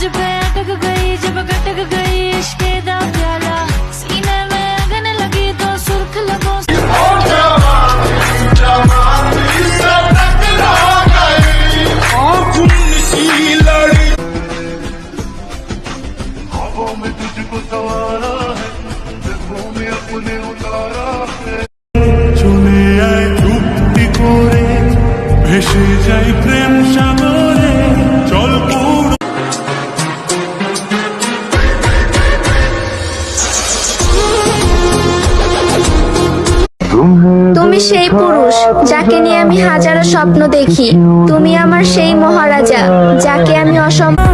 तुझ पे अटक गई जब कटक गई इश्क दा प्याला सीने में अगन लगी तो सुर्ख लबों से में तुझको सवारा है, जज्बों में अपने उतारा है। চলে আয় চুক্তি করে ভেসে যাই প্রেম সাগরে চল পুরো তুমি সেই পুরুষ যাকে নিয়ে আমি হাজারো স্বপ্ন দেখি। তুমি আমার সেই মহারাজা যাকে আমি অসম্ভব